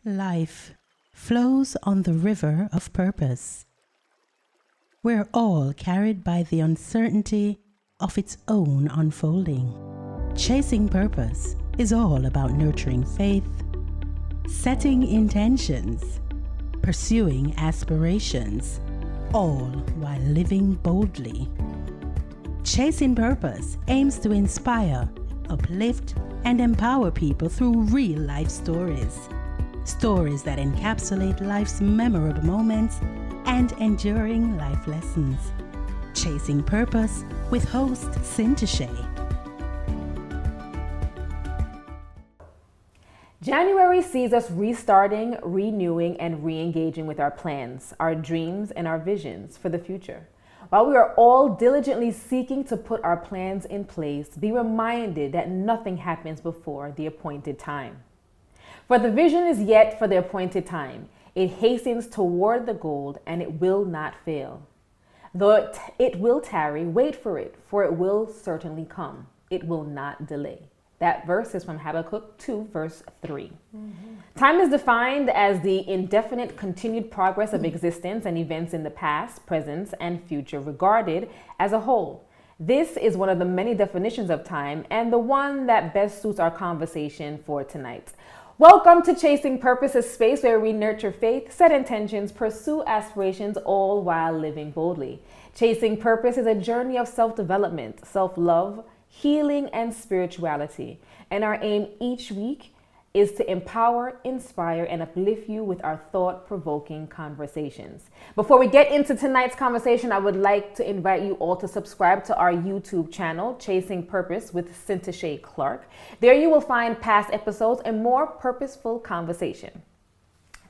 Life flows on the river of purpose. We're all carried by the uncertainty of its own unfolding. Chasing purpose is all about nurturing faith, setting intentions, pursuing aspirations, all while living boldly. Chasing Purpose aims to inspire, uplift, and empower people through real-life stories. Stories that encapsulate life's memorable moments and enduring life lessons. Chasing Purpose with host Cinta Shay. January sees us restarting, renewing, and re-engaging with our plans, our dreams, and our visions for the future. While we are all diligently seeking to put our plans in place, be reminded that nothing happens before the appointed time. For the vision is yet for the appointed time. It hastens toward the goal, and it will not fail. Though it will tarry, wait for it will certainly come. It will not delay. That verse is from Habakkuk 2, verse 3. Time is defined as the indefinite continued progress of existence and events in the past, present, and future regarded as a whole. This is one of the many definitions of time and the one that best suits our conversation for tonight. Welcome to Chasing Purpose, a space where we nurture faith, set intentions, pursue aspirations, all while living boldly. Chasing Purpose is a journey of self-development, self-love, healing, and spirituality. And our aim each week is to empower, inspire, and uplift you with our thought-provoking conversations. Before we get into tonight's conversation, I would like to invite you all to subscribe to our YouTube channel, Chasing Purpose with Cinta Shay Clark. There you will find past episodes and more purposeful conversation.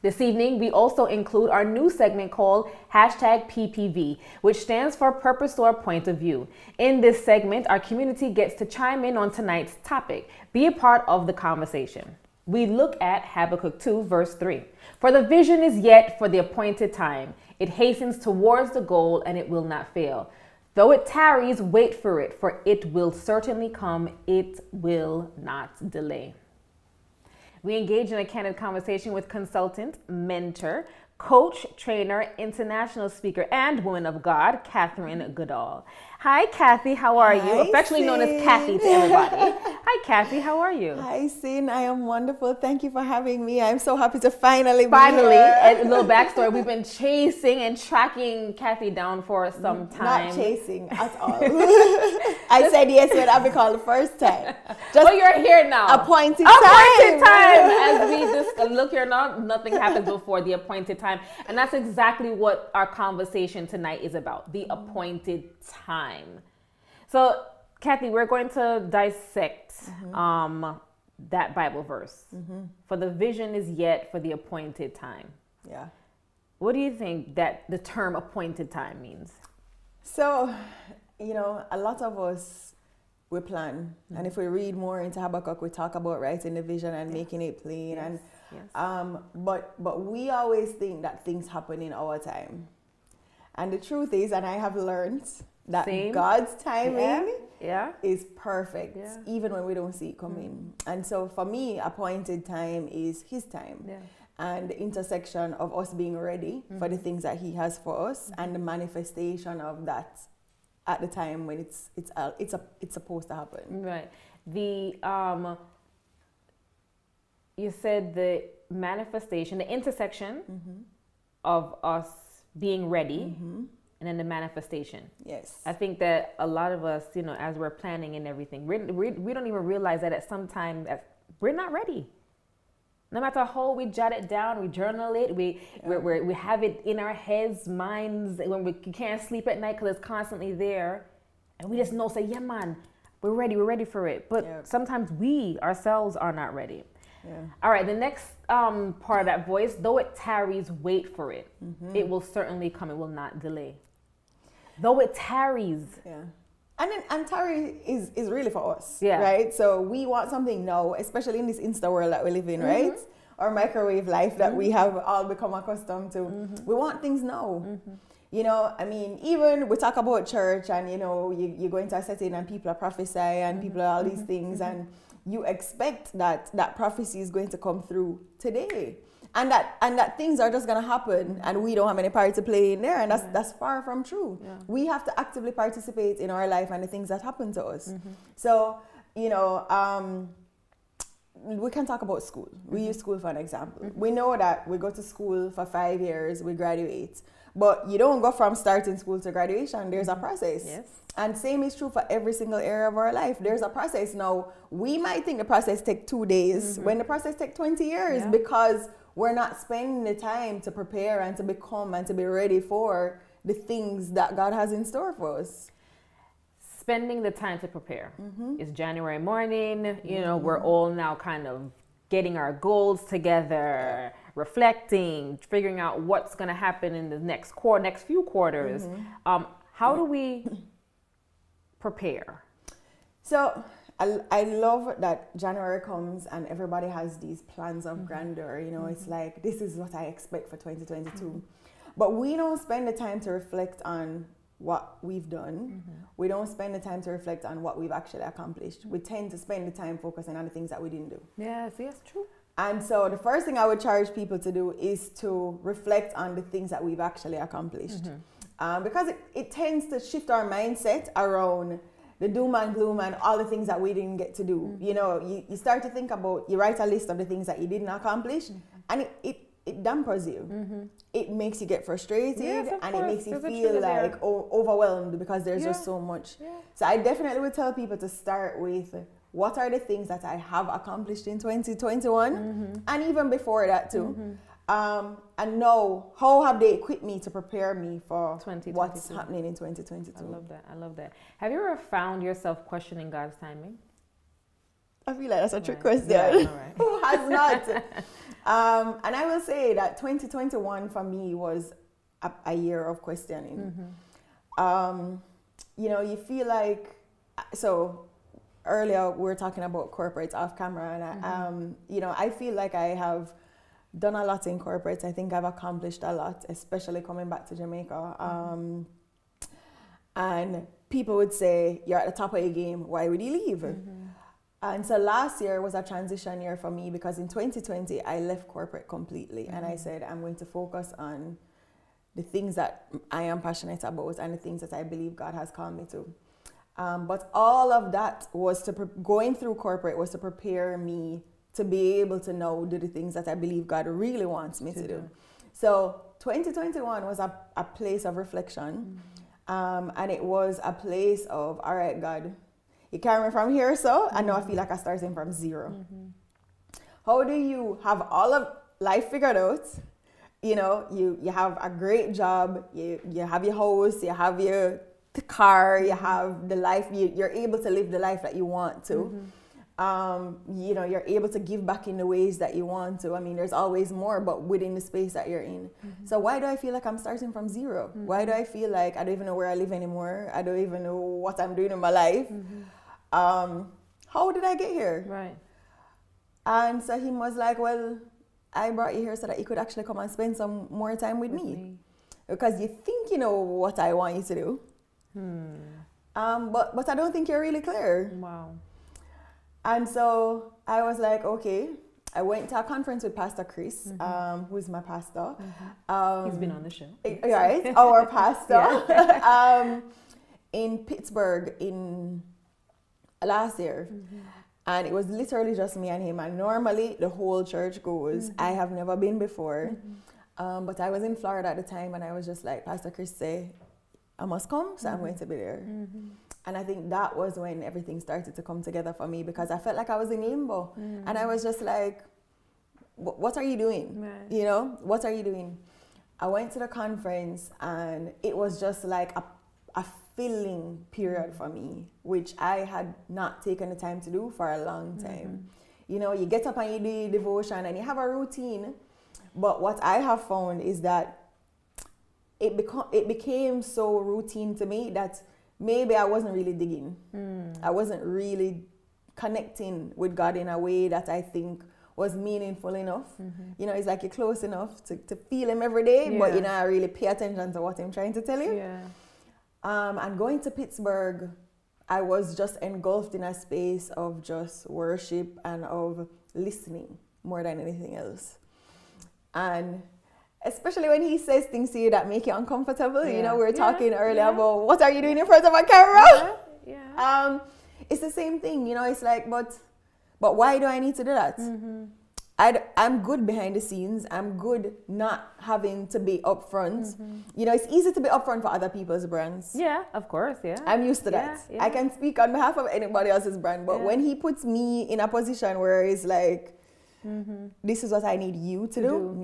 This evening, we also include our new segment called #PPV, which stands for Purpose or Point of View. In this segment, our community gets to chime in on tonight's topic. Be a part of the conversation. We look at Habakkuk 2, verse 3. For the vision is yet for the appointed time. It hastens towards the goal, and it will not fail. Though it tarries, wait for it will certainly come. It will not delay. We engage in a candid conversation with consultant, mentor, coach, trainer, international speaker, and woman of God, Cathy Goodall. Hi, Cathy. How are you? Affectionately known as Cathy to everybody. Hi, Cathy. How are you? Hi, Sin. I am wonderful. Thank you for having me. I'm so happy to finally be here. A little backstory. We've been chasing and tracking Cathy down for some time. Not chasing at all. I said yes when I be called the first time. Well, you're here now. Appointed time. As we just look here now, nothing happens before the appointed time. And that's exactly what our conversation tonight is about, the appointed time. So, Cathy, we're going to dissect that Bible verse. For the vision is yet for the appointed time. Yeah. What do you think that the term appointed time means? So, you know, a lot of us, we plan. And if we read more into Habakkuk, we talk about writing the vision and making it plain. Yes. And but we always think that things happen in our time. And the truth is, and I have learned that God's timing is perfect, even when we don't see it coming. And so for me, appointed time is his time. And the intersection of us being ready for the things that he has for us and the manifestation of that at the time when it's supposed to happen. Right. You said the manifestation, the intersection of us being ready and then the manifestation. Yes. I think that a lot of us, you know, as we're planning and everything, we don't even realize that at some time that we're not ready. No matter how we jot it down, we journal it, we have it in our heads, minds, when we can't sleep at night because it's constantly there. And we just know, say, yeah, man, we're ready for it. But sometimes we ourselves are not ready. Yeah. All right, the next part of that voice, though it tarries, wait for it. It will certainly come, it will not delay. Though it tarries. Yeah. And tarry is really for us, yeah. Right? So we want something now, especially in this Insta world that we live in, right? Or microwave life that we have all become accustomed to. We want things now. You know, I mean, even we talk about church and, you know, you go into a setting and people are prophesying and people are all these things and you expect that prophecy is going to come through today. And that things are just gonna happen and we don't have any part to play in there, and that's far from true. Yeah. We have to actively participate in our life and the things that happen to us. So, you know, we can talk about school. We use school for an example. We know that we go to school for 5 years, we graduate. But you don't go from starting school to graduation. There's a process. Yes. And same is true for every single area of our life. There's a process. Now, we might think the process takes 2 days when the process takes 20 years because we're not spending the time to prepare and to become and to be ready for the things that God has in store for us. Spending the time to prepare. It's January morning. You know, we're all now kind of getting our goals together, reflecting, figuring out what's going to happen in the next few quarters. How do we prepare? So I love that January comes and everybody has these plans of grandeur. You know, it's like, this is what I expect for 2022. But we don't spend the time to reflect on what we've done. We don't spend the time to reflect on what we've actually accomplished. We tend to spend the time focusing on the things that we didn't do. Yes, true. And so the first thing I would charge people to do is to reflect on the things that we've actually accomplished. Because it tends to shift our mindset around the doom and gloom and all the things that we didn't get to do. You know, you start to think about, you write a list of the things that you didn't accomplish, and it dampers you. It makes you get frustrated, and it makes you feel like overwhelmed because there's just so much. So I definitely would tell people to start with, what are the things that I have accomplished in 2021 and even before that too. And know, how have they equipped me to prepare me for what's happening in 2022. I love that. Have you ever found yourself questioning God's timing? I feel like that's a trick question. Who has not? And I will say that 2021 for me was a year of questioning. You know, you feel like, so earlier we were talking about corporates off camera, and you know, I feel like I have done a lot in corporates. I think I've accomplished a lot, especially coming back to Jamaica. And people would say, you're at the top of your game, why would you leave? And so last year was a transition year for me, because in 2020, I left corporate completely. And I said, I'm going to focus on the things that I am passionate about and the things that I believe God has called me to. But all of that was going through corporate was to prepare me to be able to now do the things that I believe God really wants me to do. So 2021 was a place of reflection. And it was a place of, all right, God, you carry me from here, so I know I feel like I'm starting from zero. How do you have all of life figured out? You know, you have a great job, you have your house, you have your car, you have the life, you're able to live the life that you want to. You know, you're able to give back in the ways that you want to. I mean, there's always more, but within the space that you're in. So why do I feel like I'm starting from zero? Why do I feel like I don't even know where I live anymore? I don't even know what I'm doing in my life. How did I get here? Right. And so he was like, well, I brought you here so that you could actually come and spend some more time with me. Because you think you know what I want you to do. But I don't think you're really clear. Wow. And so I was like, okay. I went to a conference with Pastor Chris, who is my pastor. He's been on the show. Right, our pastor. In Pittsburgh in last year. And it was literally just me and him. And normally the whole church goes. I have never been before. But I was in Florida at the time, and I was just like, Pastor Chris say, I must come, so I'm going to be there. And I think that was when everything started to come together for me, because I felt like I was in limbo. And I was just like, what are you doing? Right. You know, what are you doing? I went to the conference, and it was just like a filling period for me, which I had not taken the time to do for a long time. You know, you get up and you do devotion and you have a routine. But what I have found is that it became so routine to me that maybe I wasn't really digging. I wasn't really connecting with God in a way that I think was meaningful enough. You know, it's like you're close enough to feel him every day, but you not really pay attention to what I'm trying to tell you. And going to Pittsburgh, I was just engulfed in a space of just worship and of listening more than anything else. And especially when he says things to you that make you uncomfortable. You know, we were talking earlier about what are you doing in front of a camera? It's the same thing, you know. It's like, but why do I need to do that? I'm good behind the scenes. I'm good not having to be upfront. You know, it's easy to be upfront for other people's brands. Yeah, of course, yeah. I'm used to that. I can speak on behalf of anybody else's brand, but when he puts me in a position where it's like, this is what I need you to do,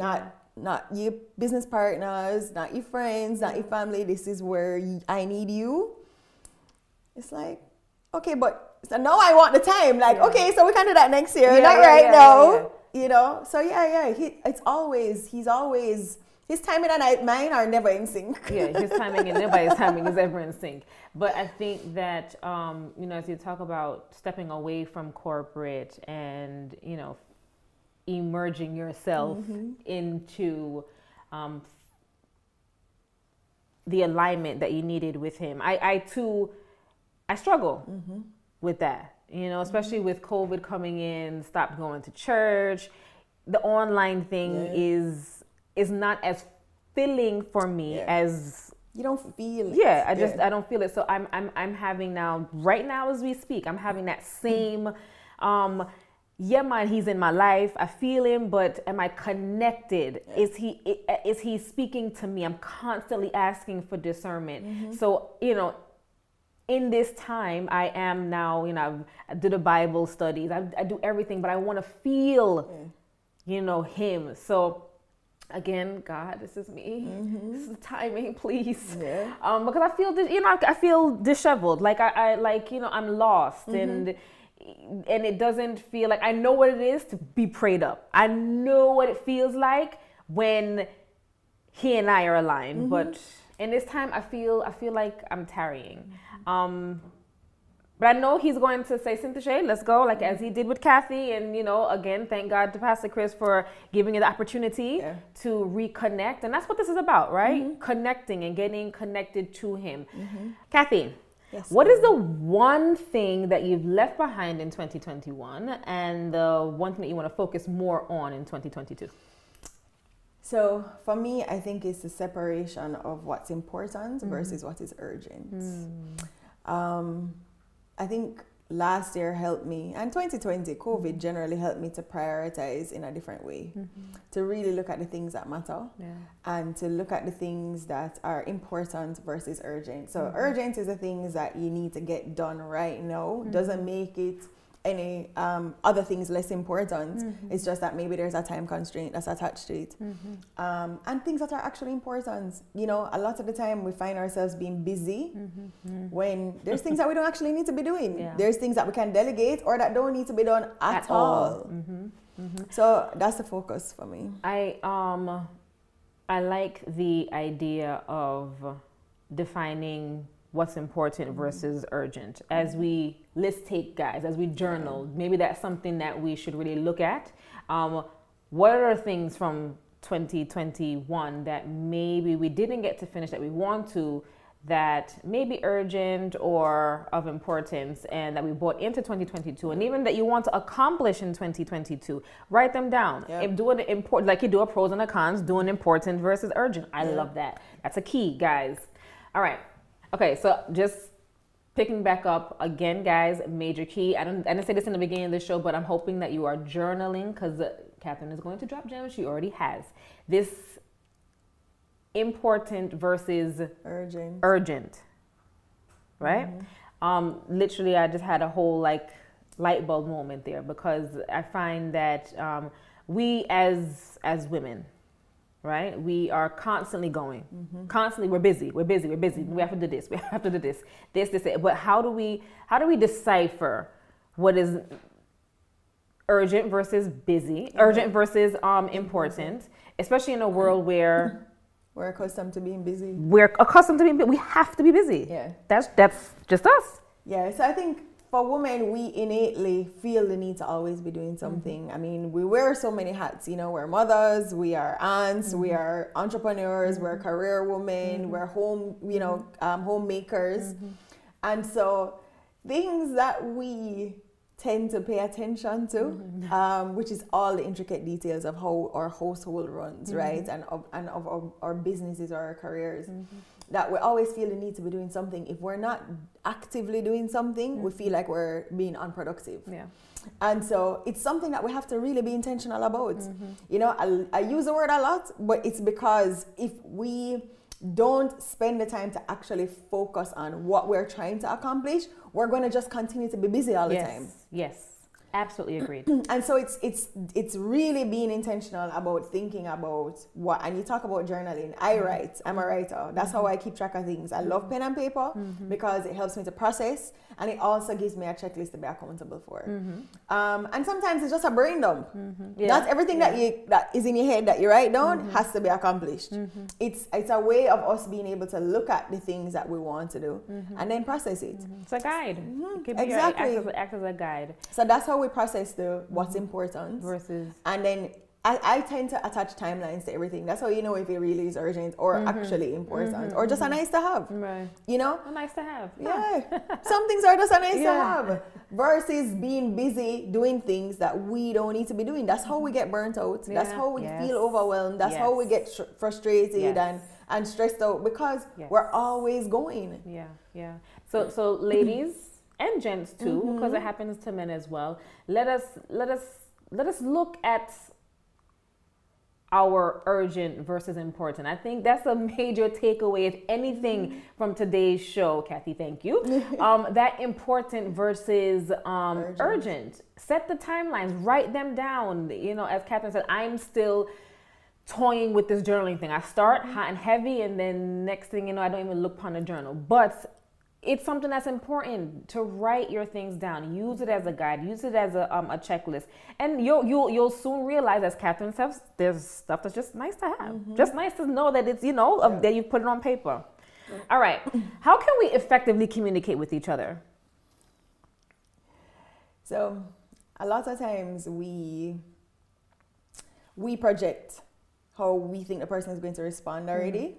not your business partners, not your friends, not your family. This is where I need you. It's like, okay, but so now I want the time. Like, okay, so we can do that next year, not right now. You know, so he's always his timing and mine are never in sync. His timing and nobody's timing is ever in sync. But I think that you know, as you talk about stepping away from corporate and, you know, emerging yourself into the alignment that you needed with him, I too struggle with that. You know, especially with COVID coming in, stopped going to church. The online thing is not as filling for me as you don't feel it. I don't feel it. So I'm having now, right now as we speak, I'm having that same man, he's in my life. I feel him, but am I connected? Is he speaking to me? I'm constantly asking for discernment. So, you know, in this time, I am now, you know, I do the Bible studies, I do everything, but I want to feel, you know, him. So again, God, this is me. This is the timing, please. Because I feel, you know, I feel disheveled. Like I like, you know, I'm lost and it doesn't feel like I know what it is to be prayed up. I know what it feels like when he and I are aligned, but in this time, I feel like I'm tarrying. But I know he's going to say, Cynthia, let's go, like as he did with Cathy. And, you know, again, thank God to Pastor Chris for giving you the opportunity to reconnect. And that's what this is about, right? Connecting and getting connected to him. Cathy, what is the one thing that you've left behind in 2021 and the one thing that you want to focus more on in 2022? So for me, I think it's the separation of what's important versus what is urgent. I think last year helped me, and 2020, COVID generally helped me to prioritize in a different way, to really look at the things that matter and to look at the things that are important versus urgent. So urgent is the things that you need to get done right now. Doesn't make it any other things less important. It's just that maybe there's a time constraint that's attached to it. And things that are actually important. You know, a lot of the time we find ourselves being busy when there's things that we don't actually need to be doing. There's things that we can delegate or that don't need to be done at all. So that's the focus for me. I like the idea of defining what's important versus urgent. As we list take, guys, as we journal, maybe that's something that we should really look at. What are things from 2021 that maybe we didn't get to finish that we want to, that may be urgent or of importance and that we brought into 2022, and even that you want to accomplish in 2022? Write them down. Doing the important, like you do a pros and a cons, doing important versus urgent. I love that. That's a key, guys. All right. Okay, so just picking back up again, guys, major key. I didn't say this in the beginning of the show, but I'm hoping that you are journaling, because Catherine is going to drop gems. She already has. This important versus urgent, right? Literally, I just had a whole like light bulb moment there, because I find that we as women, right? We are constantly going, constantly. We're busy. We have to do this. We have to do this. But how do we decipher what is urgent versus busy, urgent versus important, especially in a world where we're accustomed to being busy. We have to be busy. That's just us. So I think for women, we innately feel the need to always be doing something. I mean, we wear so many hats. You know, we're mothers, we are aunts, we are entrepreneurs, we're career women, we're home, you know, homemakers. And so things that we tend to pay attention to, which is all the intricate details of how our household runs, right? And of our businesses or our careers. That we always feel the need to be doing something. If we're not actively doing something, we feel like we're being unproductive. Yeah. And so it's something that we have to really be intentional about. You know, I use the word a lot, but it's because if we don't spend the time to actually focus on what we're trying to accomplish, we're going to just continue to be busy all the time. Yes. Absolutely agreed. And so it's really being intentional about thinking about what, and you talk about journaling. I write, I'm a writer. That's how I keep track of things. I love pen and paper because it helps me to process, and it also gives me a checklist to be accountable for. And sometimes it's just a brain dump. Not everything that is in your head that you write down has to be accomplished. It's a way of us being able to look at the things that we want to do and then process it. It's a guide. It could be Exactly. act as a guide. So that's how we process the what's important versus, and then I tend to attach timelines to everything. That's how you know if it really is urgent or actually important or just a nice to have. Right. You know? A nice to have. Yeah. Some things are just a nice to have versus being busy doing things that we don't need to be doing. That's how we get burnt out. That's how we feel overwhelmed. That's how we get frustrated and stressed out because we're always going. Yeah. So ladies and gents too, because it happens to men as well. Let us look at our urgent versus important. I think that's a major takeaway, if anything, from today's show, Cathy. Thank you. That important versus urgent. Set the timelines, write them down. You know, as Catherine said, I'm still toying with this journaling thing. I start hot and heavy, and then next thing you know, I don't even look upon a journal. But it's something that's important to write your things down. Use it as a guide. Use it as a checklist, and you'll soon realize, as Catherine says, there's stuff that's just nice to have, just nice to know that it's that you put it on paper. All right, how can we effectively communicate with each other? So, a lot of times we project how we think the person is going to respond already,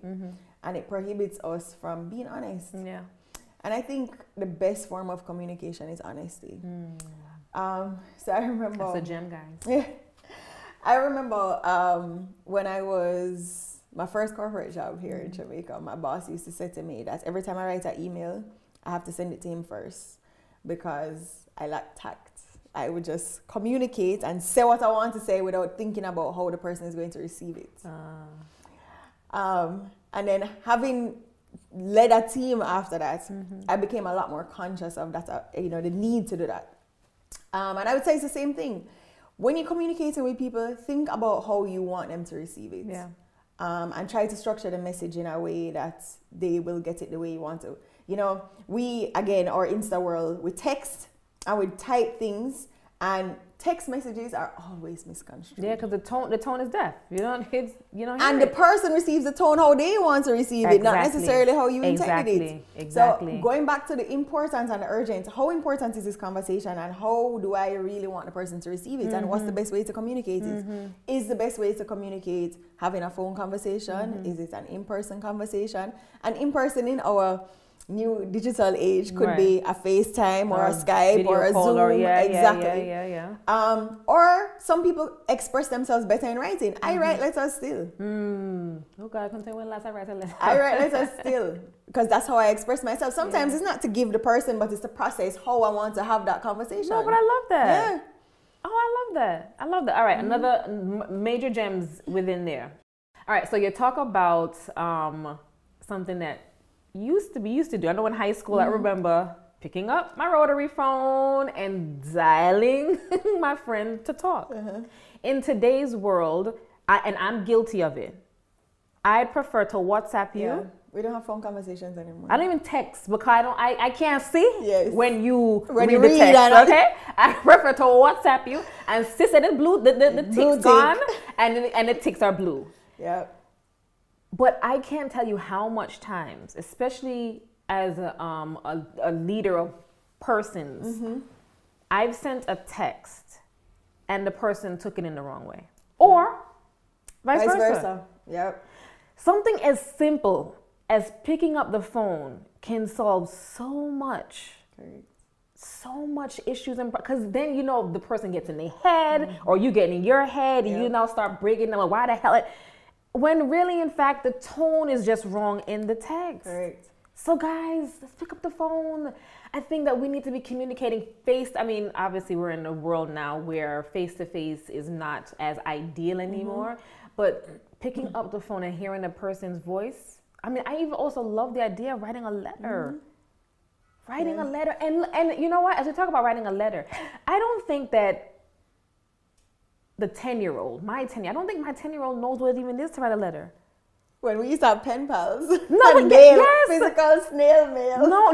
and it prohibits us from being honest. Yeah. And I think the best form of communication is honesty. So I remember... That's a gem, guys. Yeah. I remember when I was... My first corporate job here in Jamaica, my boss used to say to me that every time I write an email, I have to send it to him first because I lack tact. I would just communicate and say what I want to say without thinking about how the person is going to receive it. And then having led a team after that, I became a lot more conscious of that, the need to do that. And I would say it's the same thing. When you're communicating with people, think about how you want them to receive it. Yeah. And try to structure the message in a way that they will get it the way you want to. You know, we, again, our Insta world, we text and we type things, and text messages are always misconstrued. Yeah, because the tone is deaf. And the person receives the tone how they want to receive it, not necessarily how you intended it. Exactly. So going back to the important and the urgent, how important is this conversation, and how do I really want the person to receive it, and what's the best way to communicate it? Is the best way to communicate having a phone conversation? Is it an in-person conversation? And in-person in our new digital age could be a FaceTime or a Skype or a Zoom. Or some people express themselves better in writing. I write letters still. Oh God, I can't tell when last I write a letter. I write letters still because that's how I express myself. Sometimes it's not to give the person, but it's to process how I want to have that conversation. No, but I love that. Yeah. Oh, I love that. All right, another major gems within there. All right, so you talk about something that used to do. I know in high school, I remember picking up my rotary phone and dialing my friend to talk. In today's world, I'm guilty of it, I'd prefer to WhatsApp you. Yeah. We don't have phone conversations anymore. I don't even text because I can't see when you read you the text, okay? I prefer to WhatsApp you and sis said the tick's gone and the ticks are blue. Yeah. But I can't tell you how much times, especially as a leader of persons, I've sent a text and the person took it in the wrong way. Or vice versa. Yep. Something as simple as picking up the phone can solve so much. Right. so much issues, and because then the person gets in their head, or you get in your head, and you now start breaking them. Why the hell? When really, in fact, the tone is just wrong in the text. Correct. So guys, let's pick up the phone. I think that we need to be communicating obviously we're in a world now where face-to-face is not as ideal anymore, but picking up the phone and hearing a person's voice. I even also love the idea of writing a letter. Writing a letter. And you know what? As we talk about writing a letter, I don't think that the 10-year-old, I don't think my 10-year-old knows what it even is to write a letter. When we used to have pen pals. No, physical snail mail. No,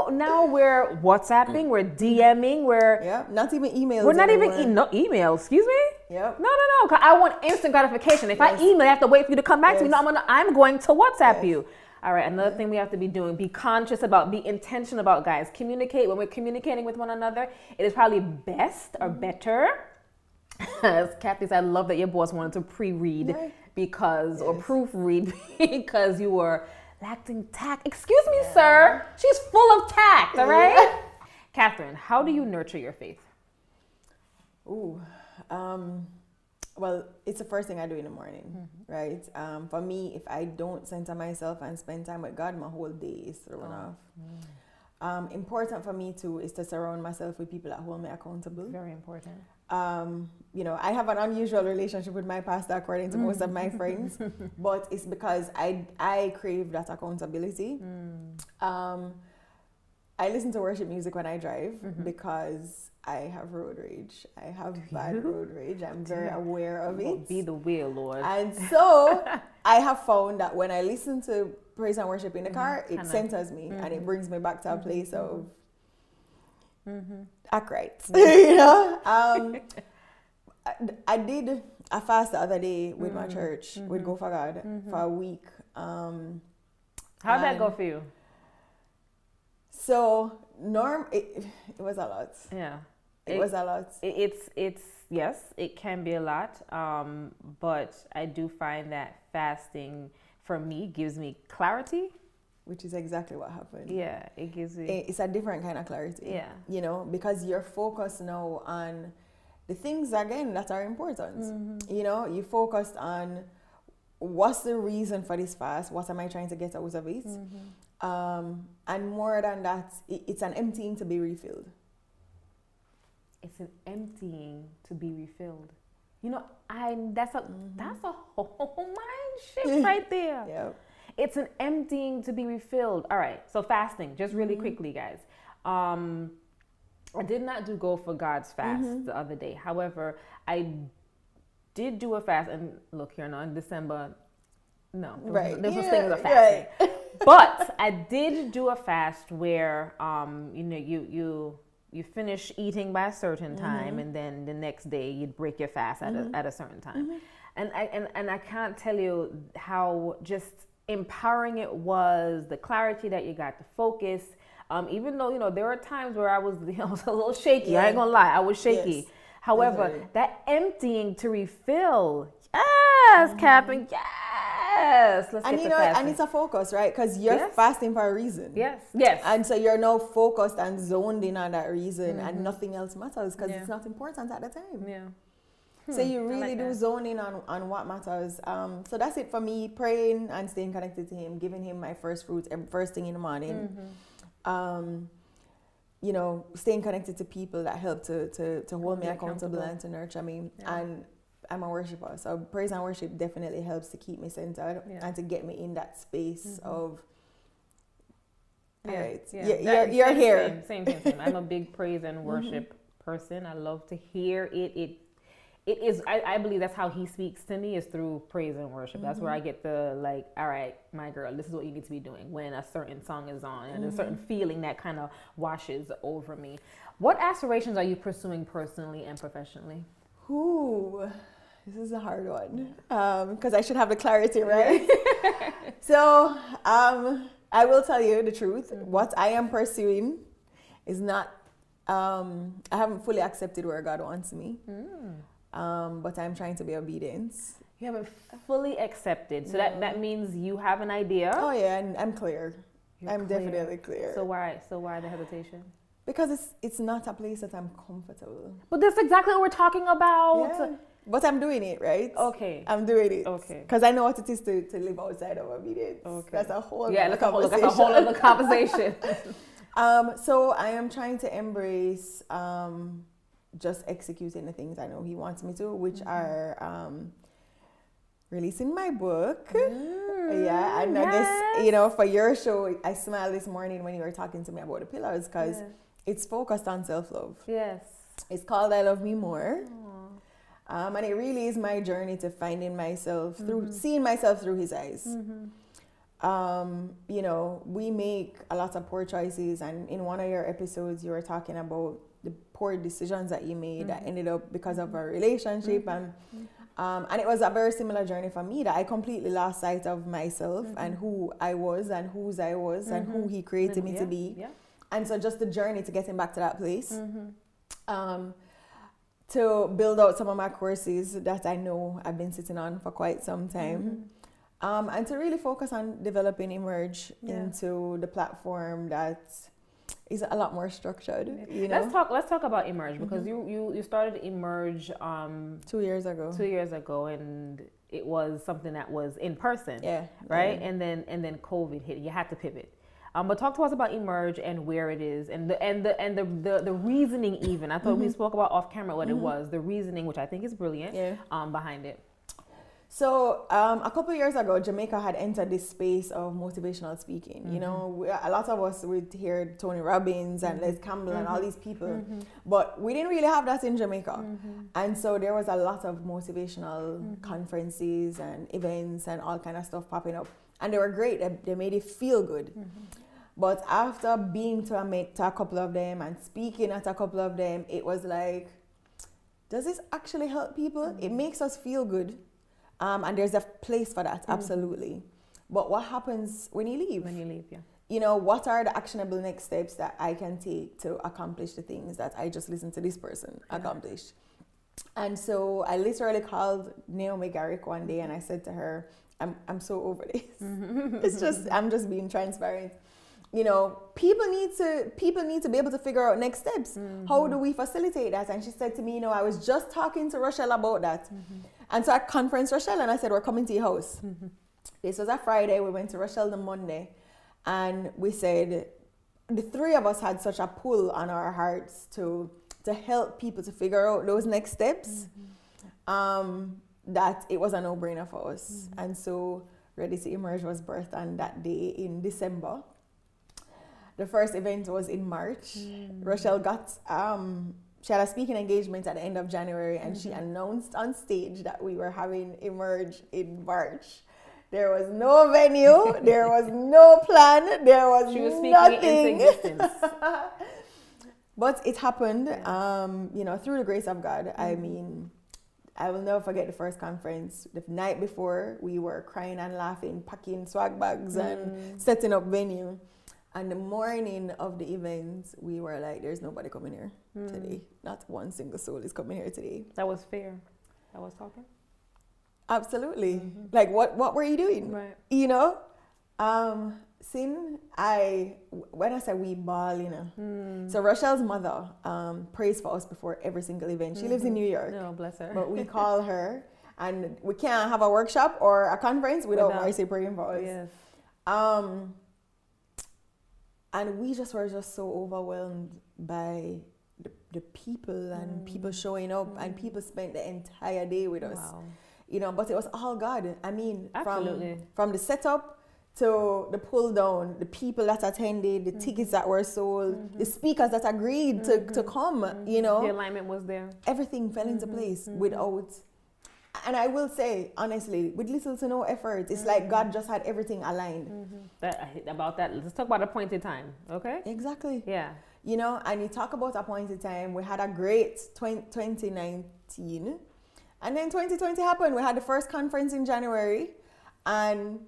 now we're WhatsApping, we're DMing, not even emails. We're not even email. Excuse me. Yep. No. Because I want instant gratification. If I email, I have to wait for you to come back to me. No, I'm going to WhatsApp you. All right. Another thing we have to be doing: be conscious about, be intentional about, guys. Communicate when we're communicating with one another. It is probably best or better. As Cathy said, I love that your boss wanted to pre-read or proofread because you were lacking tact. Excuse me, sir. She's full of tact, all right? Catherine, how do you nurture your faith? Well, it's the first thing I do in the morning, right? For me, if I don't center myself and spend time with God, my whole day is thrown off. Important for me too is to surround myself with people that hold me accountable. Very important. I have an unusual relationship with my pastor according to most of my friends, but it's because I crave that accountability. I listen to worship music when I drive because I have road rage. I have bad road rage. I'm very aware of it. Be the wheel, Lord. And so I have found that when I listen to praise and worship in the car, it centers me and it brings me back to a place of act right. I did a fast the other day with my church, with Go For God, for a week. How'd that go for you? So it was a lot. Yeah. It was a lot. It's yes, it can be a lot. But I do find that fasting for me gives me clarity. Which is exactly what happened. Yeah, it gives me... It's a different kind of clarity. Yeah. Because you're focused now on the things, again, that are important. You focused on what's the reason for this fast? What am I trying to get out of it? And more than that, it's an emptying to be refilled. It's an emptying to be refilled. That's a whole mind shift right there. Yep. It's an emptying to be refilled. All right, so fasting, just really quickly, guys. I did not do Go For God's fast the other day. However, I did do a fast, and look here now in December. No, there's no thing as a fasting. Right. But I did do a fast where you finish eating by a certain time, and then the next day you'd break your fast at a certain time. And I can't tell you how just empowering it was, the clarity that you got, the focus. Even though, there were times where I was a little shaky. I ain't gonna lie, I was shaky. Yes. However, that emptying to refill, Captain, yes. Let's get to fasting. And it's a focus, right? Because you're fasting for a reason. Yes. And so you're now focused and zoned in on that reason, and nothing else matters because it's not important at the time. Yeah. So you really do zone in on what matters. So that's it for me, praying and staying connected to Him, giving Him my first fruits first thing in the morning. Staying connected to people that help to hold me accountable and to nurture me. Yeah. And I'm a worshiper, so praise and worship definitely helps to keep me centered and to get me in that space of. You're here. Same. I'm a big praise and worship person. I love to hear it. It is. I believe that's how He speaks to me, is through praise and worship. That's where I get the all right, my girl, this is what you need to be doing when a certain song is on, and a certain feeling that kind of washes over me. What aspirations are you pursuing personally and professionally? This is a hard one because I should have the clarity, right? So I will tell you the truth. What I am pursuing is not. I haven't fully accepted where God wants me. But I'm trying to be obedient. You haven't fully accepted. So that means you have an idea. Oh yeah, and I'm clear. I'm definitely clear. So why the hesitation? Because it's not a place that I'm comfortable. But that's exactly what we're talking about. Yeah. But I'm doing it, right? Okay. I'm doing it. Okay. Because I know what it is to live outside of obedience. Okay. That's a whole other conversation. That's a whole other conversation. So I am trying to embrace just executing the things I know he wants me to, which are releasing my book. Yeah, and I guess, you know, for your show, I smiled this morning when you were talking to me about the pillars because it's focused on self-love. Yes. It's called I Love Me More. And it really is my journey to finding myself through, seeing myself through his eyes. You know, we make a lot of poor choices, and in one of your episodes, you were talking about the poor decisions that you made that ended up because of a relationship, and it was a very similar journey for me, that I completely lost sight of myself and who I was and whose I was and who he created me to be. And so just the journey to getting back to that place, to build out some of my courses that I know I've been sitting on for quite some time. And to really focus on developing Emerge into the platform that is a lot more structured. You know? Let's talk about Emerge, because you started Emerge 2 years ago. 2 years ago, and it was something that was in person. Right? And then COVID hit. You had to pivot. But talk to us about Emerge and where it is, and the reasoning even. I thought we spoke about off camera what it was, the reasoning, which I think is brilliant, behind it. So a couple of years ago, Jamaica had entered this space of motivational speaking. You know, a lot of us would hear Tony Robbins and Les Campbell and all these people, but we didn't really have that in Jamaica. And so there was a lot of motivational conferences and events and all kind of stuff popping up. And they were great. They made it feel good. But after being to a couple of them and speaking at a couple of them, it was like, does this actually help people? It makes us feel good. And there's a place for that, absolutely. But what happens when you leave? When you leave, You know, what are the actionable next steps that I can take to accomplish the things that I just listened to this person accomplish? And so I literally called Naomi Garrick one day and I said to her, I'm so over this. It's just, I'm just being transparent. You know, people need to be able to figure out next steps. How do we facilitate that? And she said to me, you know, I was just talking to Rochelle about that. And so I conferenced Rochelle and I said, we're coming to your house. This was a Friday. We went to Rochelle the Monday. And we said, the three of us had such a pull on our hearts to help people to figure out those next steps, that it was a no-brainer for us. And so Ready to Emerge was birthed on that day in December. The first event was in March. Rochelle got, she had a speaking engagement at the end of January, and she announced on stage that we were having Emerge in March. There was no venue, there was no plan, there was she was speaking nothing. into existence. But it happened, you know, through the grace of God. I mean, I will never forget the first conference. The night before, we were crying and laughing, packing swag bags and setting up venue. And the morning of the event, we were like, there's nobody coming here today. Not one single soul is coming here today. That was fair. That was talking? Absolutely. Like, what were you doing? Right. You know? When I say we ball, you know. So Rochelle's mother prays for us before every single event. She lives in New York. No, bless her. But we call her, and we can't have a workshop or a conference without Marcy praying for us. Yes. And we just were so overwhelmed by the people and people showing up, and people spent the entire day with us. Wow. You know, but it was all God. I mean, absolutely. From the setup to the pull down, the people that attended, the tickets that were sold, the speakers that agreed to come, you know. The alignment was there. Everything fell into place without, and I will say, honestly, with little to no effort, it's like God just had everything aligned. About that, let's talk about appointed time, okay? Exactly. Yeah. You know, and you talk about appointed time, we had a great 2019, and then 2020 happened. We had the first conference in January, and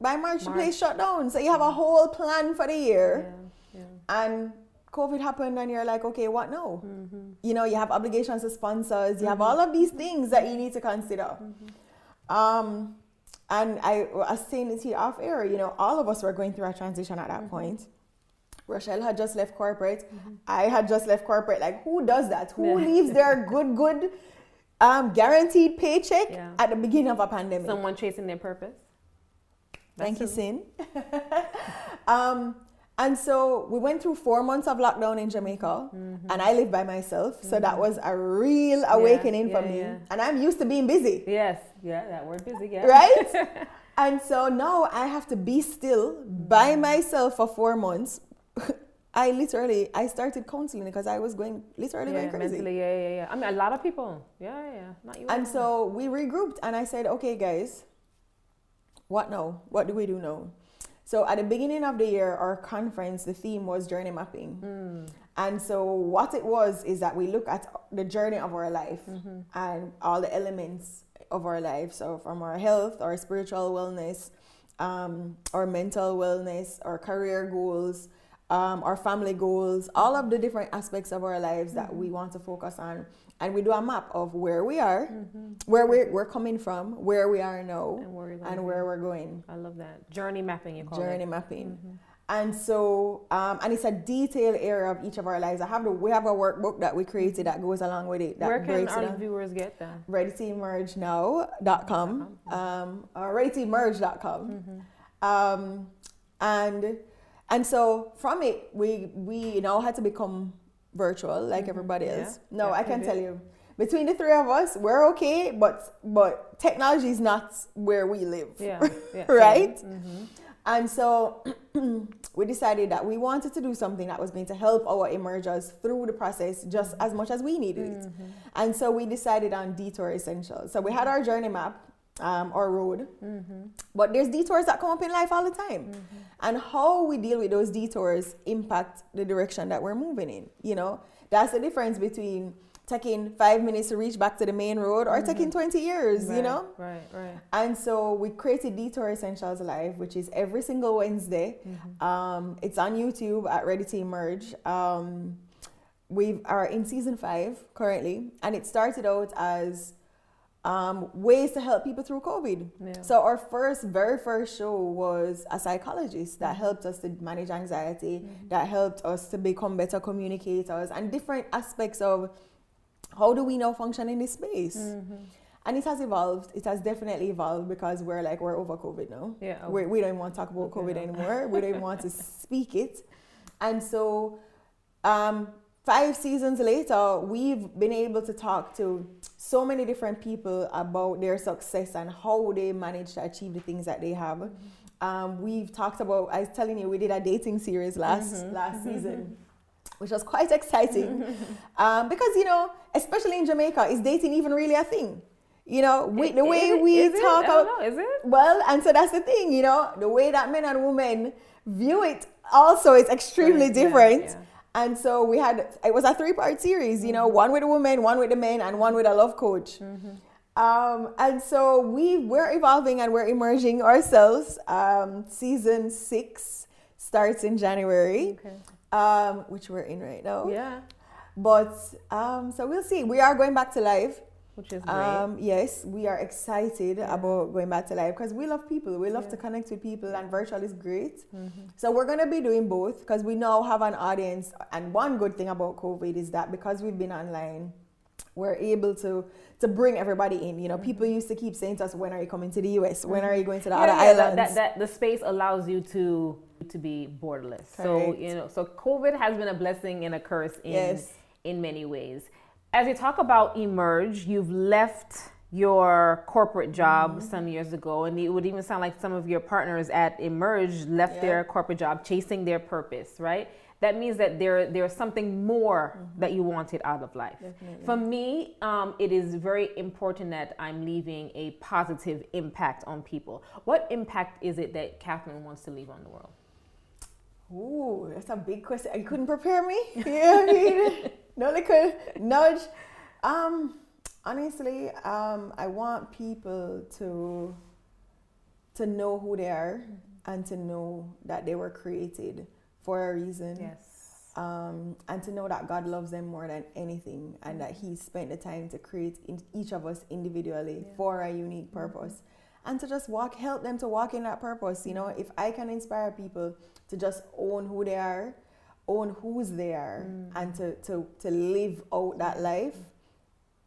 by March, the place shut down. So you have a whole plan for the year, and COVID happened, and you're like, okay, what now? You know, you have obligations to sponsors, you have all of these things that you need to consider. And I was saying this here off air, you know, all of us were going through a transition at that point. Rochelle had just left corporate. I had just left corporate. Like, who does that? Who leaves their good guaranteed paycheck at the beginning of a pandemic? Someone chasing their purpose. Thank you, Sin. And so we went through 4 months of lockdown in Jamaica, and I lived by myself. So that was a real awakening for me. And I'm used to being busy. Yes, that word busy, Right? And so now I have to be still by myself for 4 months. I started counseling because I was going going crazy. Mentally, I mean, a lot of people. Not you. And so we regrouped, and I said, okay, guys, what now? What do we do now? So at the beginning of the year, our conference, the theme was journey mapping. And so what it was is that we look at the journey of our life and all the elements of our life. So from our health, our spiritual wellness, our mental wellness, our career goals, our family goals, all of the different aspects of our lives that we want to focus on. And we do a map of where we are, where we're coming from, where we are now, and where we're going. I love that. Journey mapping, you call it. Journey mapping. And so, and it's a detailed area of each of our lives. We have a workbook that we created that goes along with it. That where can our viewers get that? ReadyToEmergeNow.com, or ReadyToEmerge.com. And so from it, we now had to become virtual like everybody else. No, I can tell you, between the three of us, we're okay, but technology is not where we live. Right? And so we decided that we wanted to do something that was going to help our emergers through the process just as much as we needed it. And so we decided on detour essentials. So we had our journey map, our road, but there's detours that come up in life all the time. And how we deal with those detours impact the direction that we're moving in. You know, that's the difference between taking 5 minutes to reach back to the main road or taking 20 years, you know? Right. And so we created Detour Essentials Live, which is every single Wednesday. It's on YouTube at Ready to Emerge. We are in season 5 currently, and it started out as ways to help people through COVID. So our very first show was a psychologist that helped us to manage anxiety, that helped us to become better communicators, and different aspects of how do we now function in this space. And it has evolved. It has definitely evolved because we're over COVID now. We don't even want to talk about COVID anymore. We don't even want to speak it. And so 5 seasons later, we've been able to talk to so many different people about their success and how they manage to achieve the things that they have. We've talked about, I was telling you, we did a dating series last season, which was quite exciting. Because, you know, especially in Jamaica, is dating even really a thing? You know, the way we talk about... Is it? Well, and so that's the thing, you know, the way that men and women view it also is extremely different. And so it was a 3-part series, you know, one with the women, one with the men, and one with a love coach. And so we're evolving and we're emerging ourselves. Season 6 starts in January, which we're in right now. But so we'll see. We are going back to live. Which is great. Yes, we are excited about going back to live because we love people. We love to connect with people, and virtual is great. So we're going to be doing both because we now have an audience. And one good thing about COVID is that because we've been online, we're able to bring everybody in. You know, people used to keep saying to us, when are you coming to the US? When are you going to the other islands? That the space allows you to be borderless. Correct. So, you know, so COVID has been a blessing and a curse in many ways. As you talk about Emerge, you've left your corporate job some years ago, and it would even sound like some of your partners at Emerge left their corporate job chasing their purpose, right? That means that there's something more that you wanted out of life. Definitely. For me, it is very important that I'm leaving a positive impact on people. What impact is it that Catherine wants to leave on the world? Ooh, that's a big question. You couldn't prepare me? Yeah, no, they could nudge. Honestly, I want people to know who they are and to know that they were created for a reason. Yes. And to know that God loves them more than anything, and that He spent the time to create each of us individually for a unique purpose. And to just help them to walk in that purpose. You know, if I can inspire people to just own who they are own who's there and to live out that life,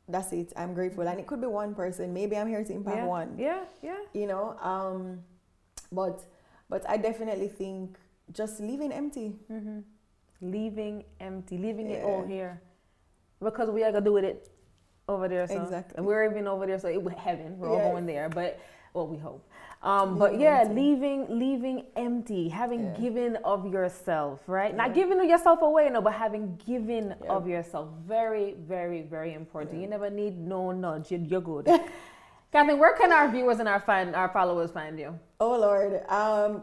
that's it. I'm grateful. And it could be one person. Maybe I'm here to impact one. Yeah. You know, but I definitely think just leaving empty. Leaving empty, leaving it all here. Because we are going to do with it over there. So. Exactly. And we're even over there, so it was heaven. We're all going there. But, well, we hope. But yeah, leaving empty, having given of yourself, right? Not giving yourself away, no, but having given of yourself. Very, very, very important. You never need no nudge. You're good. Cathy, where can our viewers and our followers find you? Oh, Lord.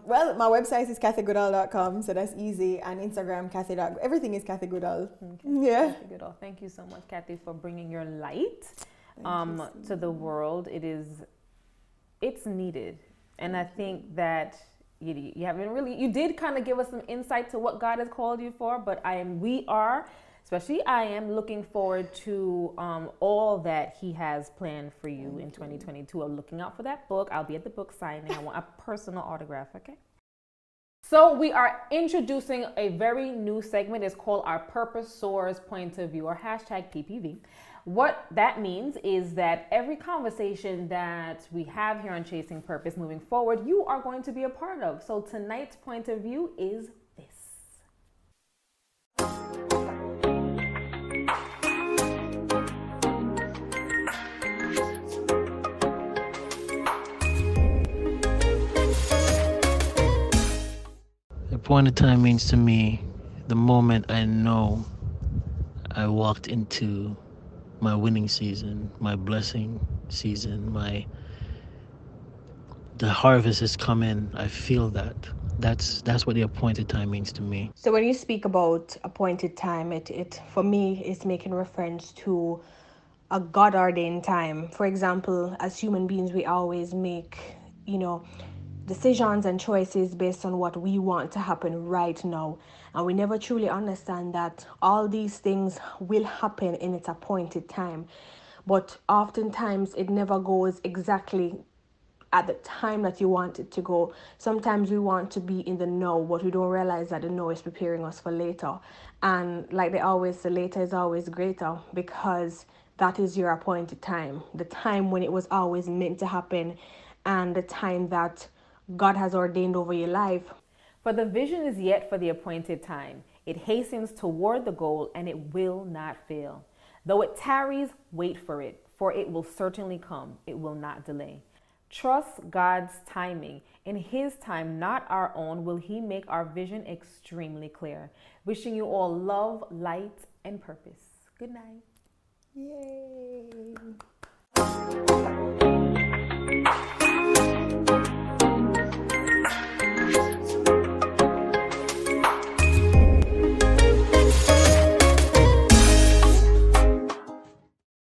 Well, my website is cathygoodall.com, so that's easy. And Instagram, Cathy. Everything is Cathy Goodall. Yeah. Cathy Goodall. Thank you so much, Cathy, for bringing your light to the world. It's needed. And I think that you haven't really, you did kind of give us some insight to what God has called you for, but we are, especially I am, looking forward to all that He has planned for you in 2022. I'm looking out for that book. I'll be at the book signing. I want a personal autograph, okay? So we are introducing a very new segment. It's called our Purpose Soars Point of View, or hashtag PPV. What that means is that every conversation that we have here on Chasing Purpose moving forward, you are going to be a part of. So tonight's point of view is this. The point of time means to me the moment I know I walked into my winning season, my blessing season, the harvest is coming. I feel that. That's what the appointed time means to me. So when you speak about appointed time, it for me is making reference to a God-ordained time. For example, as human beings, we always make, decisions and choices based on what we want to happen right now. And we never truly understand that all these things will happen in its appointed time. But oftentimes it never goes exactly at the time that you want it to go. Sometimes we want to be in the know, but we don't realize that the know is preparing us for later. And like they always say, later is always greater, because that is your appointed time. The time when it was always meant to happen, and the time that God has ordained over your life. For the vision is yet for the appointed time. It hastens toward the goal, and it will not fail. Though it tarries, wait for it will certainly come. It will not delay. Trust God's timing. In His time, not our own, will He make our vision extremely clear. Wishing you all love, light, and purpose. Good night. Yay.